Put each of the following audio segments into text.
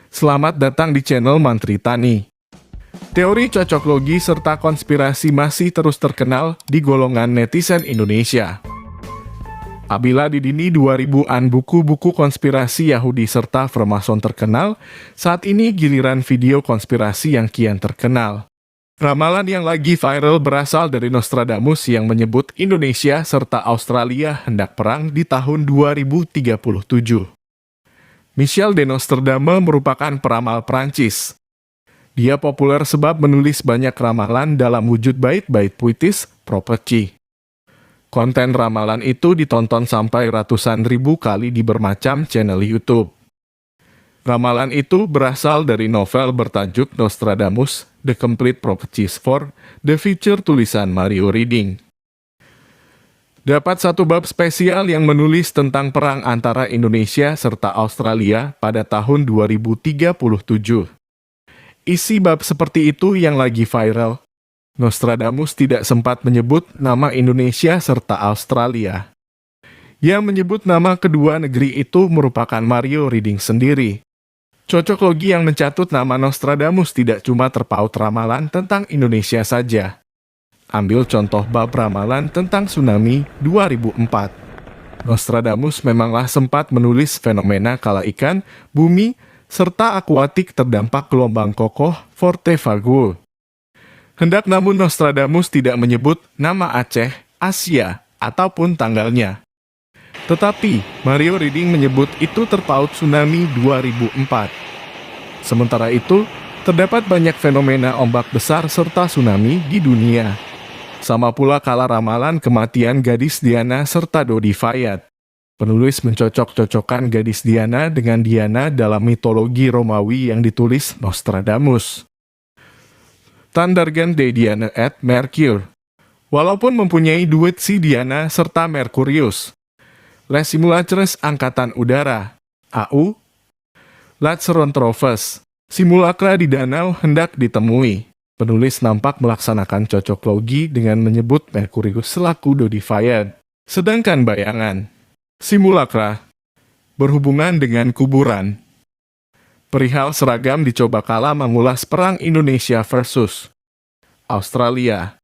Selamat datang di channel Mantri Tani. Teori cocok logi serta konspirasi masih terus terkenal di golongan netizen Indonesia. Apabila di dini 2000-an buku-buku konspirasi Yahudi serta Freemason terkenal, saat ini giliran video konspirasi yang kian terkenal. Ramalan yang lagi viral berasal dari Nostradamus yang menyebut Indonesia serta Australia hendak perang di tahun 2037. Michel de Nostradame merupakan peramal Prancis. Dia populer sebab menulis banyak ramalan dalam wujud bait-bait puitis, prophecy. Konten ramalan itu ditonton sampai ratusan ribu kali di bermacam channel YouTube. Ramalan itu berasal dari novel bertajuk Nostradamus, The Complete Prophecies for the Future tulisan Mario Reading. Dapat satu bab spesial yang menulis tentang perang antara Indonesia serta Australia pada tahun 2037. Isi bab seperti itu yang lagi viral. Nostradamus tidak sempat menyebut nama Indonesia serta Australia. Yang menyebut nama kedua negeri itu merupakan Mario Reading sendiri. Cocok logi yang mencatut nama Nostradamus tidak cuma terpaut ramalan tentang Indonesia saja. Ambil contoh bab ramalan tentang tsunami 2004. Nostradamus memanglah sempat menulis fenomena kala ikan, bumi, serta akuatik terdampak gelombang kokoh Forte Vague. Hendak namun Nostradamus tidak menyebut nama Aceh, Asia, ataupun tanggalnya. Tetapi Mario Reading menyebut itu terpaut tsunami 2004. Sementara itu, terdapat banyak fenomena ombak besar serta tsunami di dunia. Sama pula kala ramalan kematian gadis Diana serta Dodi Fayed. Penulis mencocok-cocokkan gadis Diana dengan Diana dalam mitologi Romawi yang ditulis Nostradamus. Tandargen de Diana et Mercure. Walaupun mempunyai duet si Diana serta Merkurius. Les Simulatres Angkatan Udara, AU. Latserontrophes. Simulakra di danau hendak ditemui. Penulis nampak melaksanakan cocok logi dengan menyebut Merkurius selaku Dodi Fayed. Sedangkan bayangan simulakra berhubungan dengan kuburan. Perihal seragam dicoba kala mengulas perang Indonesia versus Australia.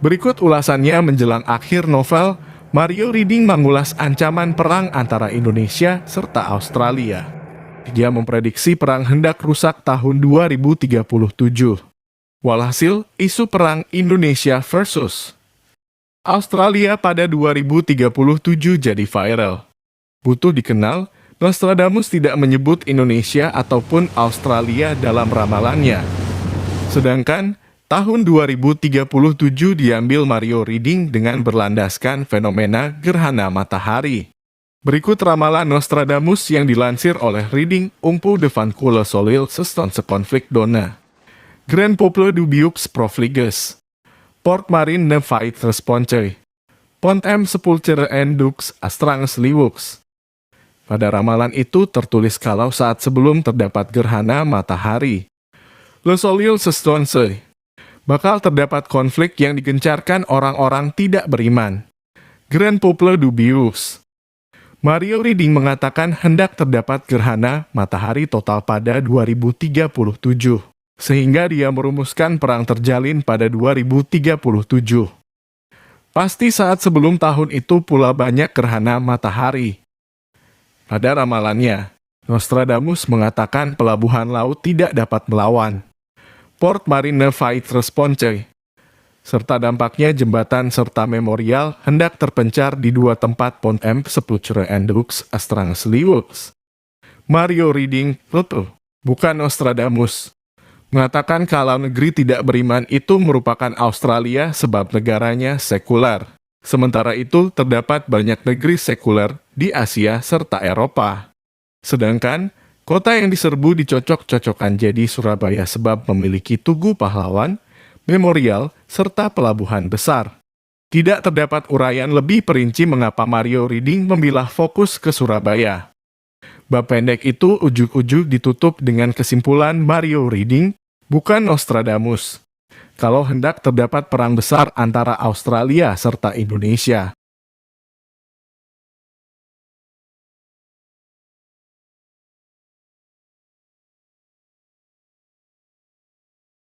Berikut ulasannya menjelang akhir novel. Mario Reading mengulas ancaman perang antara Indonesia serta Australia. Dia memprediksi perang hendak rusak tahun 2037. Walhasil, isu perang Indonesia versus Australia pada 2037 jadi viral. Butuh dikenal, Nostradamus tidak menyebut Indonesia ataupun Australia dalam ramalannya. Sedangkan, tahun 2037 diambil Mario Reading dengan berlandaskan fenomena gerhana matahari. Berikut ramalan Nostradamus yang dilansir oleh Reading Umpu de van Kule Solil Sestonse Konflik Dona. Grand Peuple du Biux Profliges. Port Marine ne Fait Response. Pont M Sepulchere en Dux Astranges Liwux. Pada ramalan itu tertulis kalau saat sebelum terdapat gerhana matahari, Le Solil Sestonse, bakal terdapat konflik yang digencarkan orang-orang tidak beriman. Grand Peuple du Biux. Mario Reading mengatakan hendak terdapat gerhana matahari total pada 2037. Sehingga dia merumuskan perang terjalin pada 2037. Pasti saat sebelum tahun itu pula banyak gerhana matahari. Pada ramalannya, Nostradamus mengatakan pelabuhan laut tidak dapat melawan. Port Marine Fait Response. Serta dampaknya jembatan serta memorial hendak terpencar di dua tempat Pont M Sepulchere en Dux Astranges Liwux. Mario Reading, bukan Nostradamus, mengatakan kalau negeri tidak beriman itu merupakan Australia sebab negaranya sekuler. Sementara itu terdapat banyak negeri sekuler di Asia serta Eropa. Sedangkan, kota yang diserbu dicocok-cocokkan jadi Surabaya sebab memiliki tugu pahlawan, memorial, serta pelabuhan besar. Tidak terdapat uraian lebih perinci mengapa Mario Reading memilah fokus ke Surabaya. Bab pendek itu ujug-ujug ditutup dengan kesimpulan Mario Reading, bukan Nostradamus. Kalau hendak terdapat perang besar antara Australia serta Indonesia.